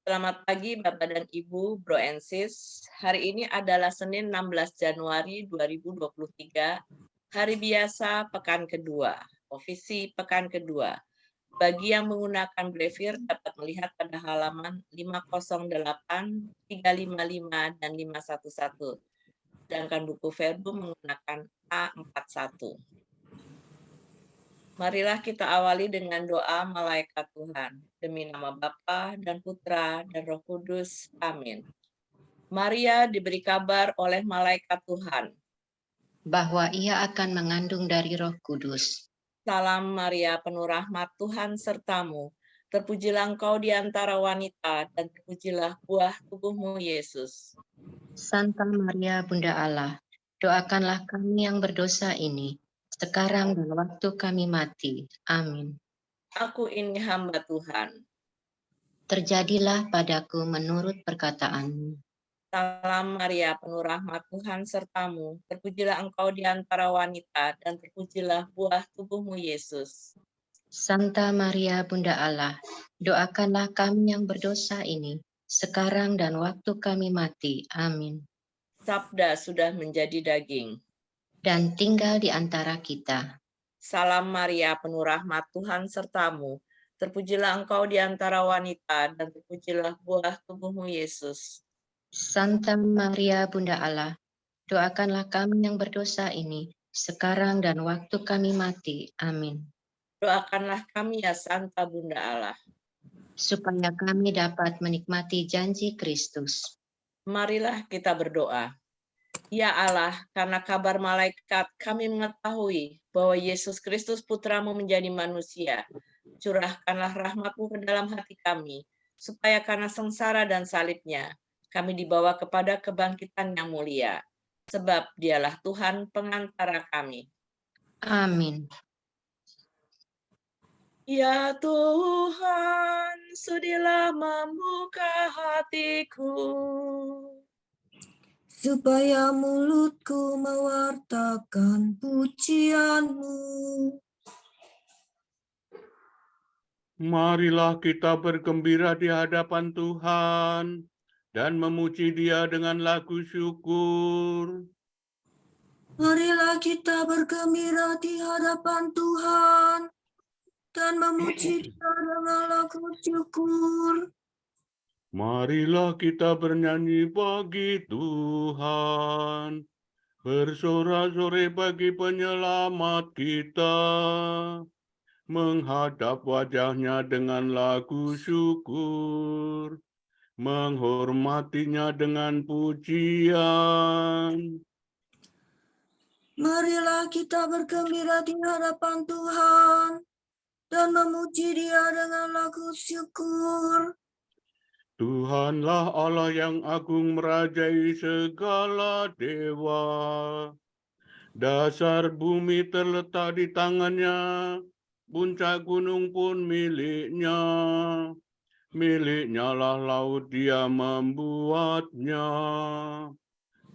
Selamat pagi Bapak dan Ibu, Bro and Sis. Hari ini adalah Senin 16 Januari 2023, hari biasa pekan kedua, ofisi pekan kedua. Bagi yang menggunakan Brevir dapat melihat pada halaman 508, 355, dan 511. Sedangkan buku Verbum menggunakan A41. Marilah kita awali dengan doa malaikat Tuhan. Demi nama Bapa dan Putra dan Roh Kudus. Amin. Maria diberi kabar oleh malaikat Tuhan. Bahwa ia akan mengandung dari Roh Kudus. Salam Maria, penuh rahmat Tuhan sertamu. Terpujilah engkau di antara wanita, dan terpujilah buah tubuhmu, Yesus. Santa Maria, Bunda Allah, doakanlah kami yang berdosa ini, sekarang dan waktu kami mati. Amin. Aku ini hamba Tuhan. Terjadilah padaku menurut perkataanmu. Salam Maria, penuh rahmat Tuhan sertamu. Terpujilah engkau di antara wanita, dan terpujilah buah tubuhmu, Yesus. Santa Maria, Bunda Allah, doakanlah kami yang berdosa ini, sekarang dan waktu kami mati. Amin. Sabda sudah menjadi daging. Dan tinggal di antara kita. Salam Maria, penuh rahmat Tuhan sertamu. Terpujilah engkau di antara wanita, dan terpujilah buah tubuhmu, Yesus. Santa Maria, Bunda Allah, doakanlah kami yang berdosa ini, sekarang dan waktu kami mati. Amin. Doakanlah kami ya Santa Bunda Allah, supaya kami dapat menikmati janji Kristus. Marilah kita berdoa. Ya Allah, karena kabar malaikat kami mengetahui bahwa Yesus Kristus Putramu menjadi manusia. Curahkanlah rahmat-Mu ke dalam hati kami, supaya karena sengsara dan salibnya, kami dibawa kepada kebangkitan yang mulia. Sebab dialah Tuhan pengantara kami. Amin. Ya Tuhan, sudilah membuka hatiku, supaya mulutku mewartakan pujian-Mu. Marilah kita bergembira di hadapan Tuhan dan memuji Dia dengan lagu syukur. Marilah kita bergembira di hadapan Tuhan dan memuji Dia dengan lagu syukur. Marilah kita bernyanyi bagi Tuhan, bersorak-sorai bagi penyelamat kita, menghadap wajah-Nya dengan lagu syukur, menghormatinya dengan pujian. Marilah kita bergembira di hadapan Tuhan dan memuji Dia dengan lagu syukur. Tuhanlah Allah yang agung merajai segala dewa. Dasar bumi terletak di tangannya, puncak gunung pun miliknya. Miliknya lah laut Dia membuatnya,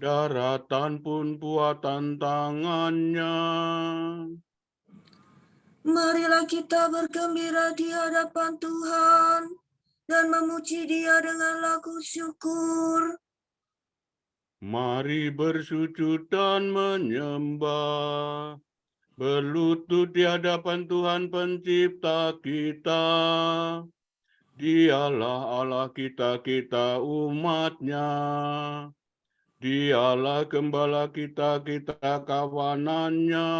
daratan pun buatan tangannya. Marilah kita bergembira di hadapan Tuhan dan memuji Dia dengan lagu syukur. Mari bersujud dan menyembah, berlutut di hadapan Tuhan Pencipta kita. Dialah Allah kita, kita umat-Nya. Dialah gembala kita, kita kawanan-Nya.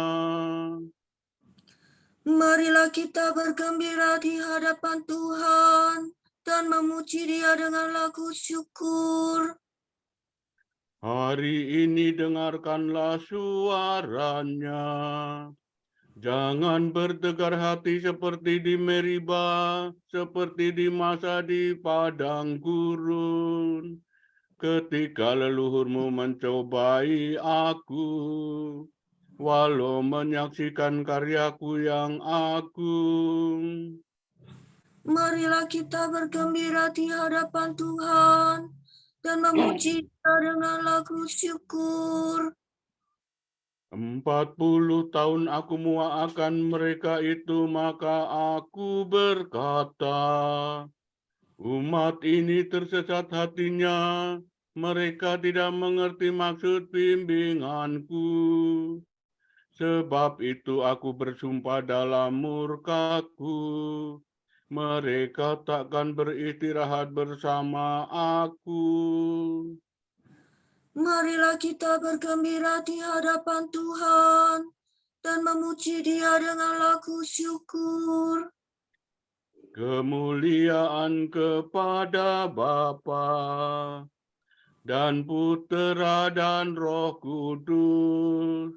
Marilah kita bergembira di hadapan Tuhan dan memuji Dia dengan lagu syukur. Hari ini dengarkanlah suaranya. Jangan bertegar hati seperti di Meriba, seperti di masa di padang gurun. Ketika leluhurmu mencobai aku, walau menyaksikan karyaku yang agung. Marilah kita bergembira di hadapan Tuhan dan memuji Dia dengan lagu syukur. 40 tahun aku muak akan mereka itu, maka aku berkata, Umat ini tersesat hatinya, mereka tidak mengerti maksud bimbinganku. Sebab itu aku bersumpah dalam murkaku, mereka takkan beristirahat bersama aku. Marilah kita bergembira di hadapan Tuhan dan memuji Dia dengan lagu syukur. Kemuliaan kepada Bapa dan Putera dan Roh Kudus,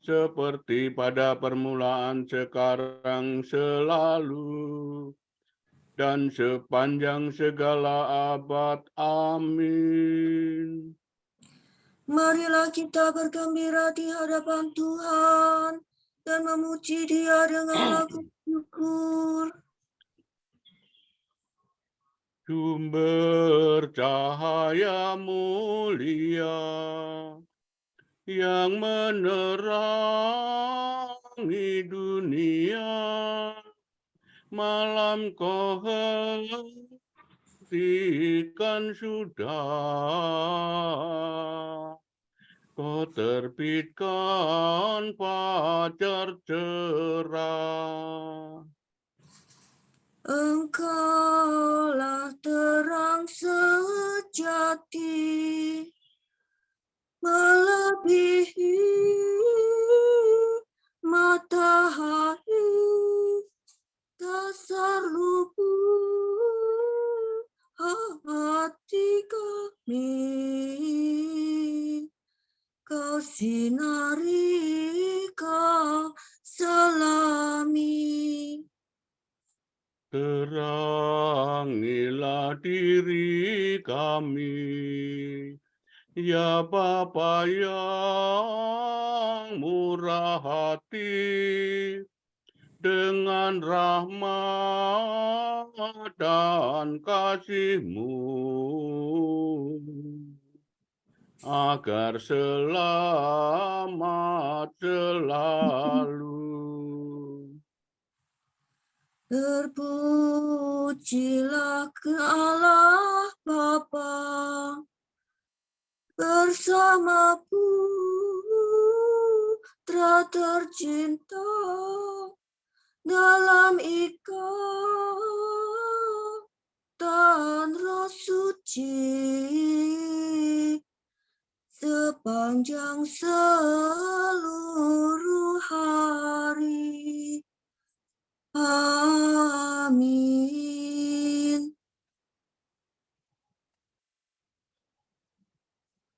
seperti pada permulaan, sekarang, selalu, dan sepanjang segala abad. Amin. Marilah kita bergembira di hadapan Tuhan dan memuji Dia dengan lagu syukur. Sumber cahaya mulia yang menerangi dunia, malam kau hentikan sudah, kau terbitkan fajar cerah. Engkaulah terang sejati, melebihi matahari, dasar lubuk hati kami. Kau sinari, kau selami. Terangilah diri kami, ya Bapa yang murah hati, dengan rahmat dan kasih-Mu, agar selamat selalu. Terpujilah ke Allah Bapa bersama Putra tercinta dalam ikatan Roh Suci sepanjang seluruh hari. Amin.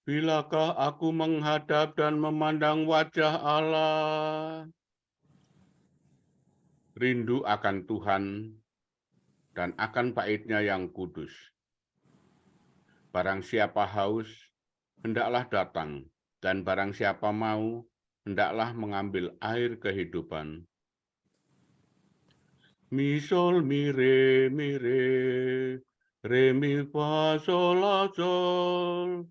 Bilakah aku menghadap dan memandang wajah Allah, rindu akan Tuhan dan akan bait-Nya yang kudus. Barang siapa haus, hendaklah datang, dan barang siapa mau, hendaklah mengambil air kehidupan. Mi sol mi re mi fa sol la sol.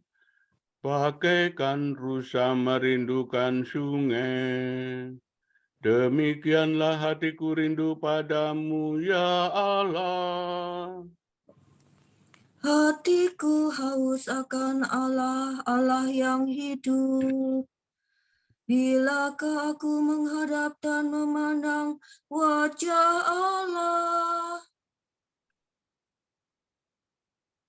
Bagaikan rusa merindukan sungai, demikianlah hatiku rindu padamu, ya Allah. Hatiku haus akan Allah, Allah yang hidup. Bilakah aku menghadap dan memandang wajah Allah?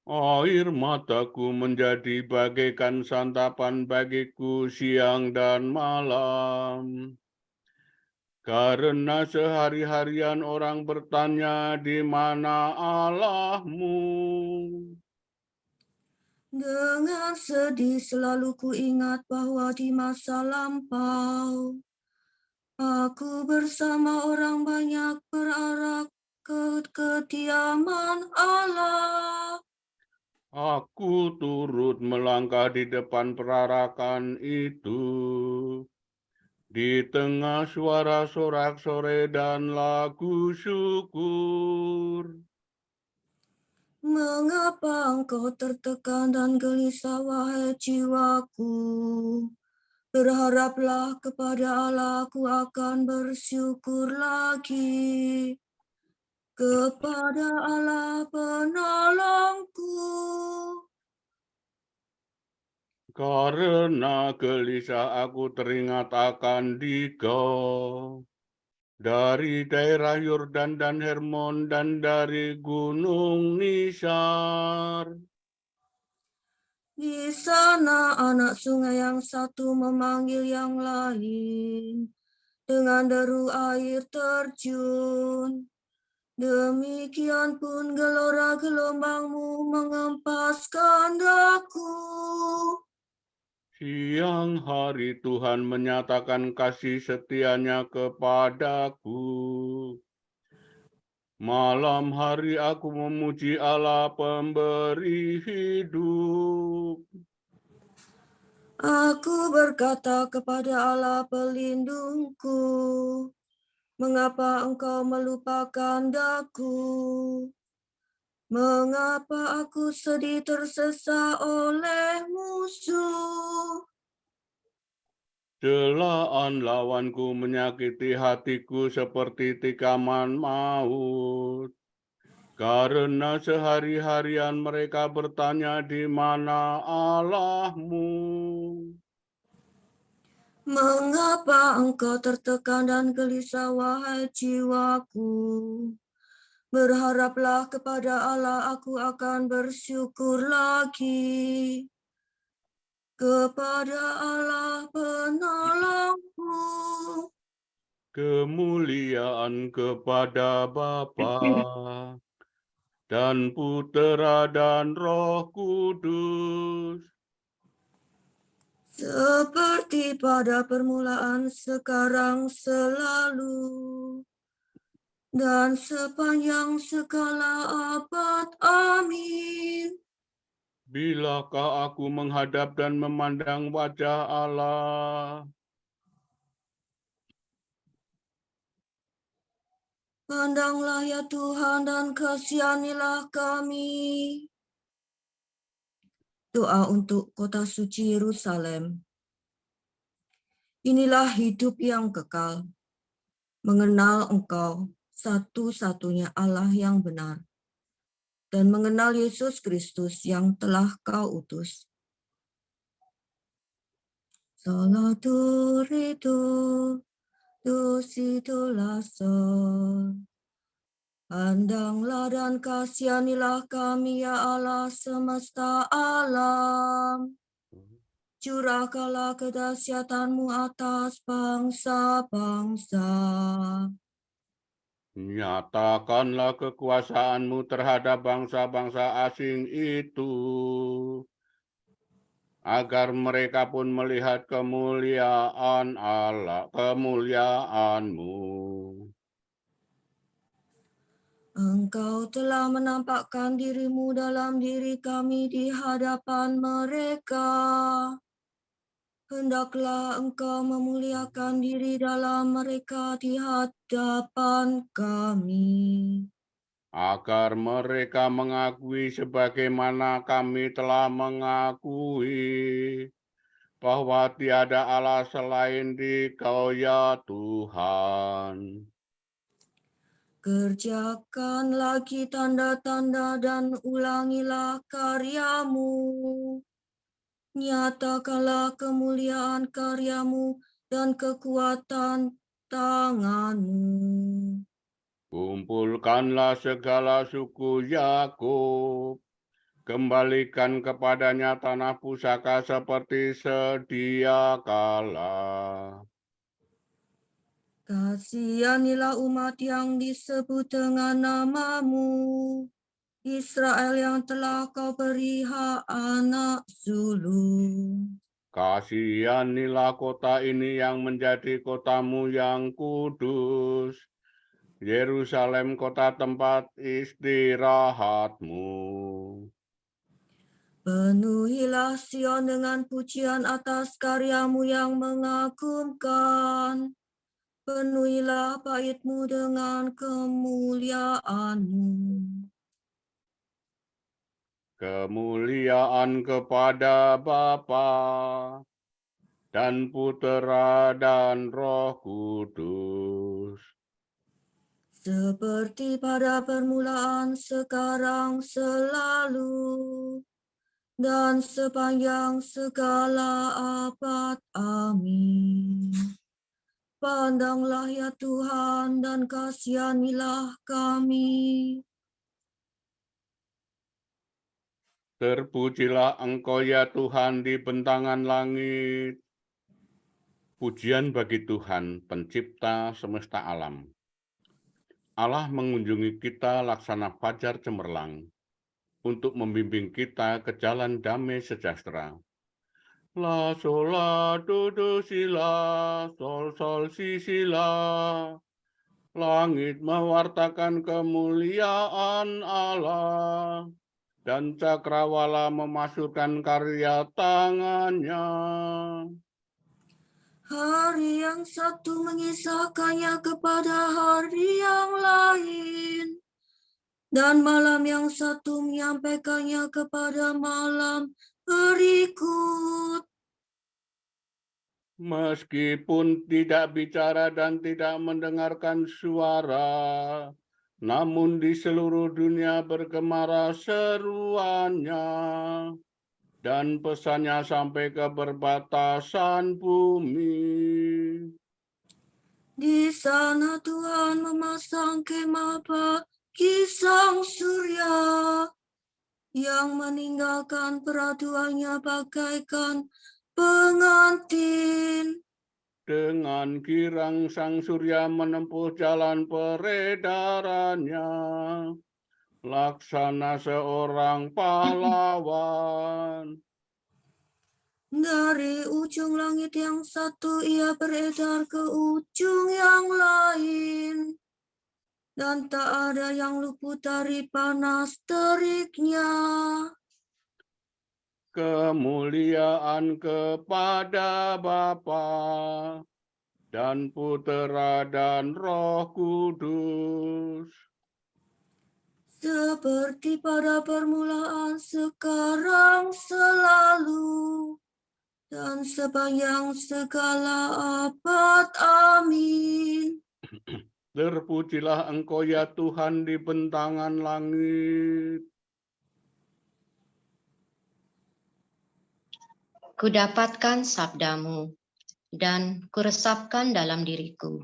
Air mataku menjadi bagaikan santapan bagiku siang dan malam. Karena sehari-harian orang bertanya, di mana Allahmu? Dengan sedih selalu ku ingat bahwa di masa lampau aku bersama orang banyak berarak ke kediaman Allah. Aku turut melangkah di depan perarakan itu, di tengah suara sorak-sorai dan lagu syukur. Mengapa engkau tertekan dan gelisah, wahai jiwaku? Berharaplah kepada Allah, aku akan bersyukur lagi. kepada Allah penolongku. Karena gelisah aku teringat akan Dikau, dari daerah Yordan dan Hermon dan dari Gunung Nisar. Di sana anak sungai yang satu memanggil yang lain dengan deru air terjun. Demikian pun gelora gelombangmu mengempaskan daku. Siang hari Tuhan menyatakan kasih setianya kepadaku. Malam hari aku memuji Allah pemberi hidup. Aku berkata kepada Allah pelindungku, mengapa engkau melupakan daku? Mengapa aku sedih tersesa oleh musuh? Celaan lawanku menyakiti hatiku seperti tikaman maut. Karena sehari-harian mereka bertanya di mana Allahmu. Mengapa engkau tertekan dan gelisah, wahai jiwaku? Berharaplah kepada Allah, aku akan bersyukur lagi. Kepada Allah penolongku. Kemuliaan kepada Bapa dan Putera dan Roh Kudus. Seperti pada permulaan, sekarang, selalu, dan sepanjang segala abad. Amin. Bilakah aku menghadap dan memandang wajah Allah? Pandanglah ya Tuhan dan kasihanilah kami. Doa untuk kota suci Yerusalem. Inilah hidup yang kekal, mengenal Engkau satu-satunya Allah yang benar, dan mengenal Yesus Kristus yang telah Kau utus. Salatu ritu, dositolah sol. Pandanglah dan kasihanilah kami ya Allah semesta alam. Curahkanlah kedahsyatan-Mu atas bangsa-bangsa. Nyatakanlah kekuasaan-Mu terhadap bangsa-bangsa asing itu, agar mereka pun melihat kemuliaan Allah, kemuliaan-Mu. Engkau telah menampakkan diri-Mu dalam diri kami di hadapan mereka. Hendaklah Engkau memuliakan diri dalam mereka di hadapan kami. Agar mereka mengakui sebagaimana kami telah mengakui, bahwa tiada Allah selain Dikau ya Tuhan. Kerjakan lagi tanda-tanda dan ulangilah karya-Mu. Nyatakanlah kemuliaan karya-Mu dan kekuatan tangan-Mu. Kumpulkanlah segala suku Yakub, kembalikan kepadanya tanah pusaka seperti sedia kala. Kasihanilah umat yang disebut dengan nama-Mu, Israel yang telah Kau beri hak anak sulung. Kasihanilah kota ini yang menjadi kota-Mu yang kudus, Yerusalem kota tempat istirahat-Mu. Penuhilah Sion dengan pujian atas karya-Mu yang mengagumkan. Penuhilah bait-Mu dengan kemuliaan-Mu. Kemuliaan kepada Bapa dan Putera dan Roh Kudus. seperti pada permulaan, sekarang, selalu, dan sepanjang segala abad. Amin. Pandanglah ya Tuhan dan kasihanilah kami. Terpujilah Engkau ya Tuhan di bentangan langit. Pujian bagi Tuhan, pencipta semesta alam. Allah mengunjungi kita laksana fajar cemerlang untuk membimbing kita ke jalan damai sejahtera. La sol la do si la sol sol si la. Langit mewartakan kemuliaan Allah dan cakrawala memasukkan karya tangannya. Hari yang satu mengisahkannya kepada hari yang lain, dan malam yang satu menyampaikannya kepada malam berikut. Meskipun tidak bicara dan tidak mendengarkan suara, namun di seluruh dunia bergema seruannya, dan pesannya sampai ke perbatasan bumi. Di sana Tuhan memasang kemah bagi sang surya, yang meninggalkan peraduannya bagaikan pengantin. Dengan girang sang surya menempuh jalan peredarannya, laksana seorang pahlawan. Dari ujung langit yang satu ia beredar ke ujung yang lain, dan tak ada yang luput dari panas teriknya. Kemuliaan kepada Bapa dan Putera dan Roh Kudus. Seperti pada permulaan, sekarang, selalu, dan sepanjang segala abad. Amin. Terpujilah Engkau ya Tuhan di bentangan langit. Kudapatkan sabdamu dan kuresapkan dalam diriku.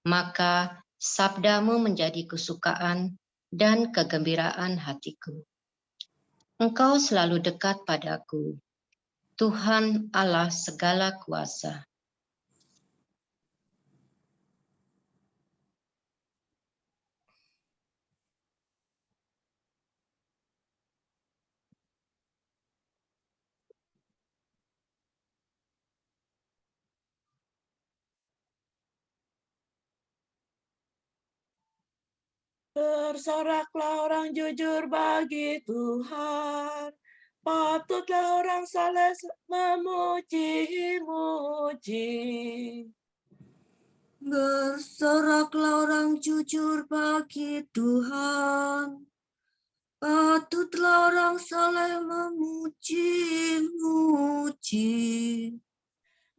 Maka sabdamu menjadi kesukaan dan kegembiraan hatiku. Engkau selalu dekat padaku, Tuhan Allah segala kuasa. Bersoraklah orang jujur bagi Tuhan. Patutlah orang saleh memuji-muji. Bersoraklah orang jujur bagi Tuhan. Patutlah orang saleh memuji-muji.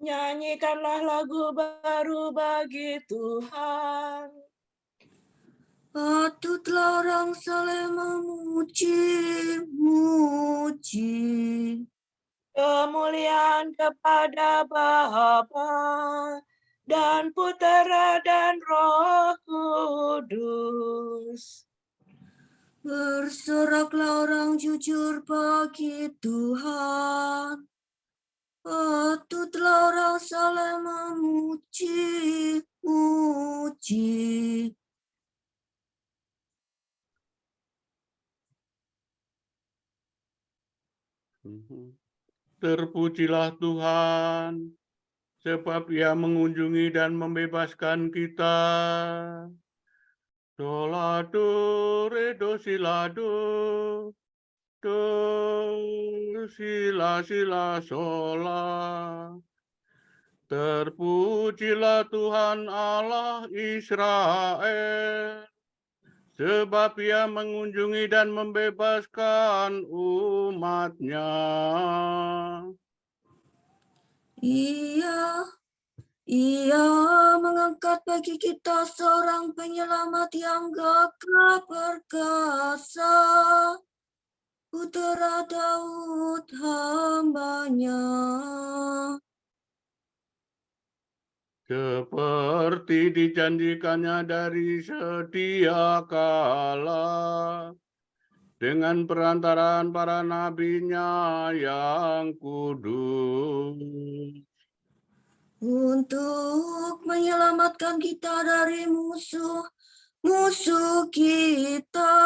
Nyanyikanlah lagu baru bagi Tuhan. Patutlah orang saleh memuji-muji. Kemuliaan kepada Bapa dan Putera dan Roh Kudus. Bersoraklah orang jujur bagi Tuhan. Patutlah orang saleh memuji-muji. Terpujilah Tuhan, sebab Ia mengunjungi dan membebaskan kita. Do la do re do si la do si la sol la. Terpujilah Tuhan Allah Israel, sebab Ia mengunjungi dan membebaskan umat-Nya. Ia mengangkat bagi kita seorang penyelamat yang gagah perkasa, Putera Daud hamba-Nya. Seperti dijanjikannya dari sedia kala, dengan perantaraan para nabi-Nya yang kudus. Untuk menyelamatkan kita dari musuh kita,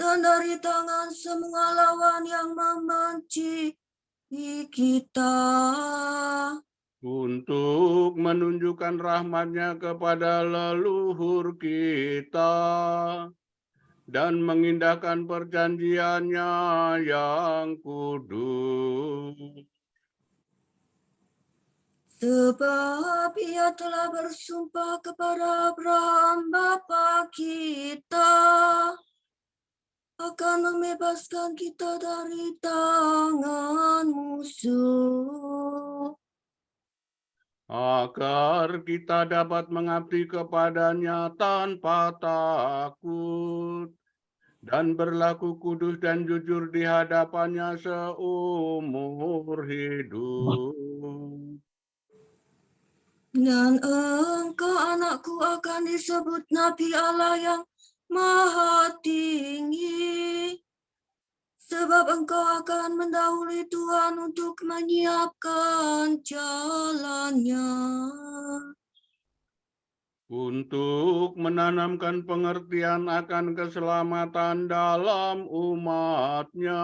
dan dari tangan semua lawan yang membenci kita. Untuk menunjukkan rahmat-Nya kepada leluhur kita, dan mengindahkan perjanjian-Nya yang kudus. Sebab Ia telah bersumpah kepada Abraham bapa kita akan membebaskan kita dari tangan musuh, Agar kita dapat mengabdi kepada-Nya tanpa takut, dan berlaku kudus dan jujur di hadapan-Nya seumur hidup. Dan engkau anakku akan disebut Nabi Allah yang Maha Tinggi, sebab engkau akan mendahului Tuhan untuk menyiapkan jalannya, Untuk menanamkan pengertian akan keselamatan dalam umat-Nya,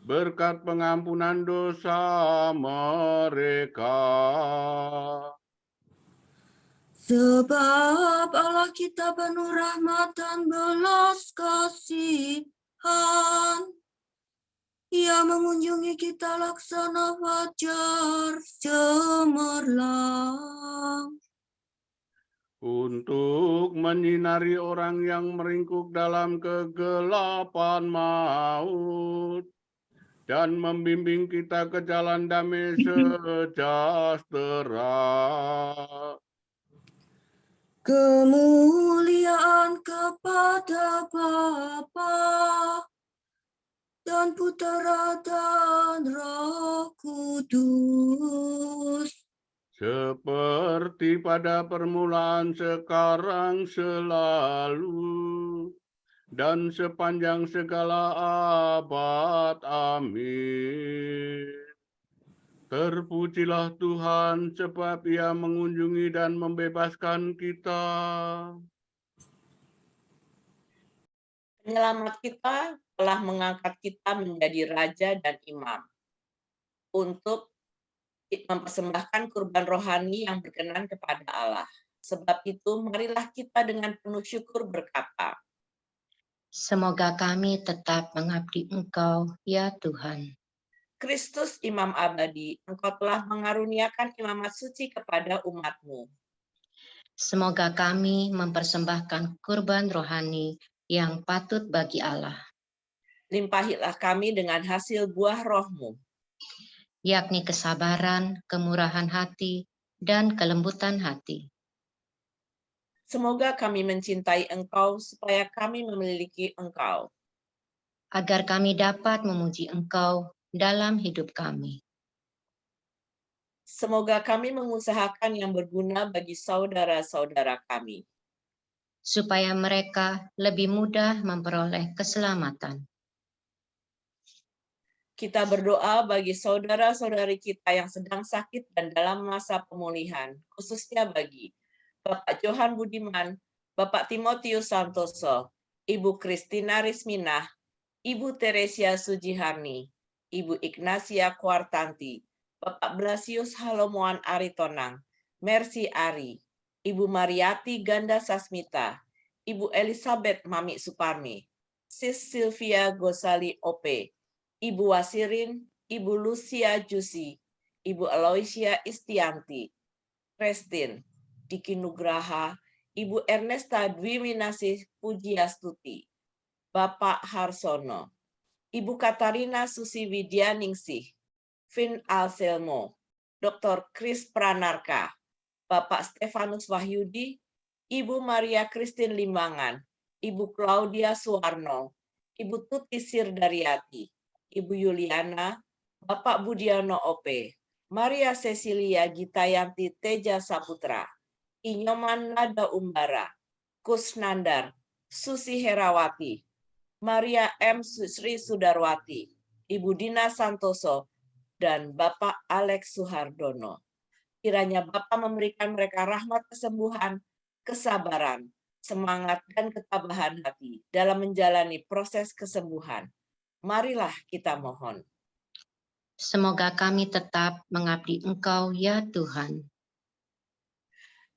berkat pengampunan dosa mereka. Sebab Allah kita penuh rahmat dan belas kasihan. Ia mengunjungi kita laksana fajar cemerlang, Untuk menyinari orang yang meringkuk dalam kegelapan maut, dan membimbing kita ke jalan damai sejahtera. kemuliaan kepada Bapa dan Putera dan Roh Kudus, Seperti pada permulaan, sekarang, selalu, dan sepanjang segala abad. Amin. Terpujilah Tuhan, sebab Ia mengunjungi dan membebaskan kita. Penyelamat kita telah mengangkat kita menjadi raja dan imam untuk mempersembahkan kurban rohani yang berkenan kepada Allah. Sebab itu, marilah kita dengan penuh syukur berkata, Semoga kami tetap mengabdi Engkau, ya Tuhan. Kristus Imam Abadi, Engkau telah mengaruniakan imamat suci kepada umat-Mu. Semoga kami mempersembahkan kurban rohani yang patut bagi Allah, Limpahilah kami dengan hasil buah roh-Mu, yakni kesabaran, kemurahan hati, dan kelembutan hati. Semoga kami mencintai Engkau supaya kami memiliki Engkau. Agar kami dapat memuji Engkau dalam hidup kami. Semoga kami mengusahakan yang berguna bagi saudara-saudara kami, supaya mereka lebih mudah memperoleh keselamatan. Kita berdoa bagi saudara-saudari kita yang sedang sakit dan dalam masa pemulihan, khususnya bagi Bapak Johan Budiman, Bapak Timotius Santoso, Ibu Kristina Risminah, Ibu Teresia Sujiharni, Ibu Ignacia Kuartanti, Bapak Blasius Halomoan Aritonang, Mercy Ari, Ibu Mariati Ganda Sasmita, Ibu Elizabeth Mami Suparmi, Sis Sylvia Gosali Ope, Ibu Wasirin, Ibu Lucia Jusi, Ibu Aloysia Istianti, Kristin, Diki Nugraha, Ibu Ernesta Dwi Minasih Pujiastuti, Bapak Harsono, Ibu Katarina Susi Widyaningsih, Vin Alselmo, Dr. Kris Pranarka, Bapak Stefanus Wahyudi, Ibu Maria Christine Limbangan, Ibu Claudia Suwarno, Ibu Tuti Sirdaryati, Ibu Yuliana, Bapak Budiono Ope, Maria Cecilia Gitayanti Teja Saputra, Inyoman Nada Umbara, Kusnandar, Susi Herawati, Maria M. Sri Sudarwati, Ibu Dina Santoso, dan Bapak Alex Suhardono. Kiranya Bapa memberikan mereka rahmat kesembuhan, kesabaran, semangat, dan ketabahan hati dalam menjalani proses kesembuhan. Marilah kita mohon. Semoga kami tetap mengabdi Engkau, ya Tuhan.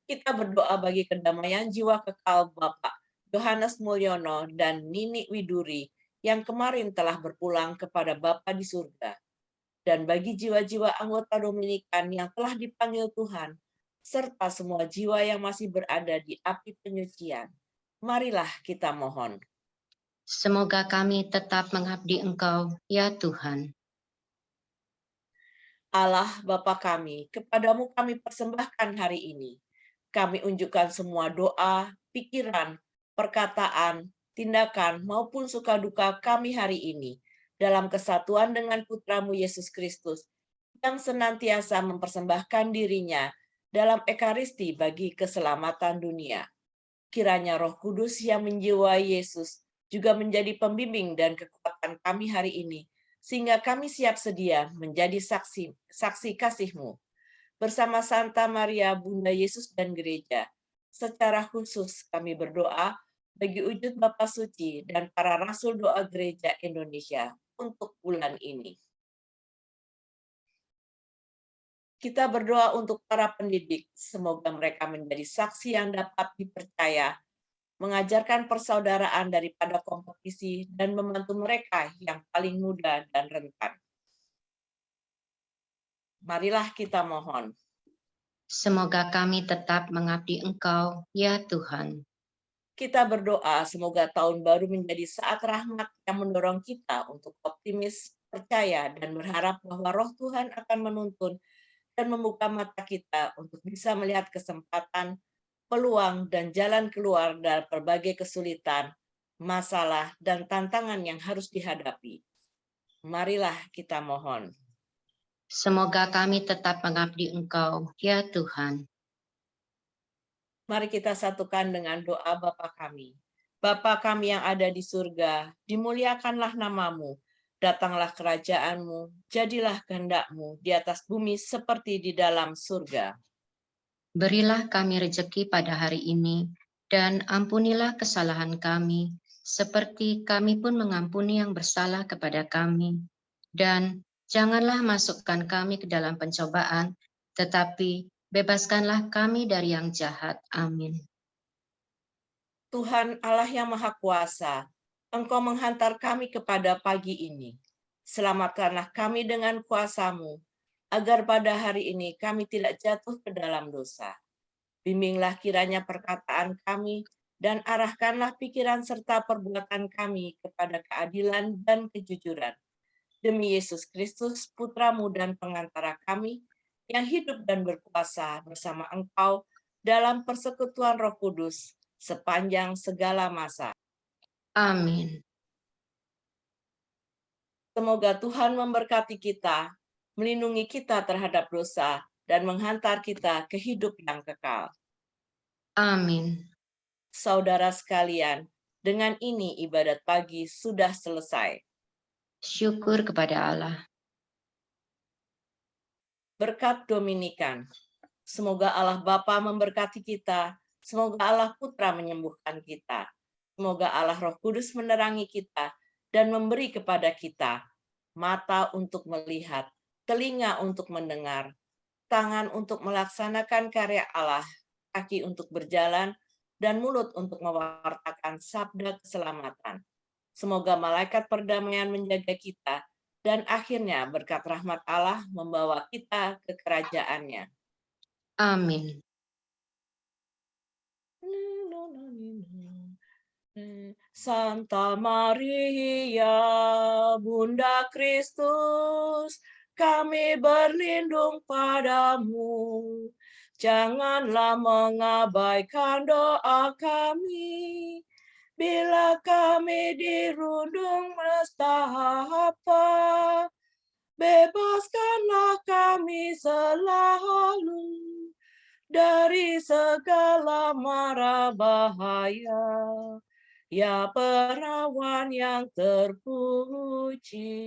Kita berdoa bagi kedamaian jiwa kekal Bapak Yohanes Mulyono dan Nini Widuri yang kemarin telah berpulang kepada Bapa di surga. Dan bagi jiwa-jiwa anggota Dominikan yang telah dipanggil Tuhan, serta semua jiwa yang masih berada di api penyucian. Marilah kita mohon. Semoga kami tetap mengabdi Engkau, ya Tuhan. Allah Bapa kami, kepadamu kami persembahkan hari ini. Kami unjukkan semua doa, pikiran, perkataan, tindakan, maupun suka duka kami hari ini, dalam kesatuan dengan Putramu Yesus Kristus, yang senantiasa mempersembahkan dirinya dalam ekaristi bagi keselamatan dunia. Kiranya Roh Kudus yang menjiwai Yesus juga menjadi pembimbing dan kekuatan kami hari ini, sehingga kami siap sedia menjadi saksi kasih-Mu. Bersama Santa Maria, Bunda Yesus dan Gereja, secara khusus kami berdoa bagi wujud Bapa Suci dan para Rasul Doa Gereja Indonesia untuk bulan ini. Kita berdoa untuk para pendidik, semoga mereka menjadi saksi yang dapat dipercaya, mengajarkan persaudaraan daripada kompetisi, dan membantu mereka yang paling muda dan rentan. Marilah kita mohon. Semoga kami tetap mengabdi Engkau, ya Tuhan. Kita berdoa semoga tahun baru menjadi saat rahmat yang mendorong kita untuk optimis, percaya, dan berharap bahwa Roh Tuhan akan menuntun dan membuka mata kita untuk bisa melihat kesempatan, peluang, dan jalan keluar dari berbagai kesulitan, masalah, dan tantangan yang harus dihadapi. Marilah kita mohon. Semoga kami tetap mengabdi Engkau, ya Tuhan. Mari kita satukan dengan doa Bapa kami. Bapa kami yang ada di surga, dimuliakanlah namamu, datanglah kerajaan-Mu, jadilah kehendak-Mu di atas bumi seperti di dalam surga. Berilah kami rejeki pada hari ini, dan ampunilah kesalahan kami, seperti kami pun mengampuni yang bersalah kepada kami. Dan janganlah masukkan kami ke dalam pencobaan, tetapi bebaskanlah kami dari yang jahat. Amin. Tuhan Allah yang Maha Kuasa, Engkau menghantar kami kepada pagi ini. Selamatkanlah kami dengan kuasa-Mu, agar pada hari ini kami tidak jatuh ke dalam dosa. Bimbinglah kiranya perkataan kami, dan arahkanlah pikiran serta perbuatan kami kepada keadilan dan kejujuran. Demi Yesus Kristus, Putra-Mu dan pengantara kami, yang hidup dan berkuasa bersama Engkau dalam persekutuan Roh Kudus, sepanjang segala masa. Amin. Semoga Tuhan memberkati kita, melindungi kita terhadap dosa, dan menghantar kita ke hidup yang kekal. Amin. Saudara sekalian, dengan ini ibadat pagi sudah selesai. Syukur kepada Allah. Berkat Dominikan. Semoga Allah Bapa memberkati kita. Semoga Allah Putra menyembuhkan kita. Semoga Allah Roh Kudus menerangi kita dan memberi kepada kita mata untuk melihat, telinga untuk mendengar, tangan untuk melaksanakan karya Allah, kaki untuk berjalan, dan mulut untuk mewartakan sabda keselamatan. Semoga malaikat perdamaian menjaga kita, dan akhirnya berkat rahmat Allah membawa kita ke kerajaannya. Amin. Santa Maria, Bunda Kristus, kami berlindung padamu. Janganlah mengabaikan doa kami, bila kami dirundung nestapa. Bebaskanlah kami selalu dari segala mara bahaya, ya perawan yang terpuji.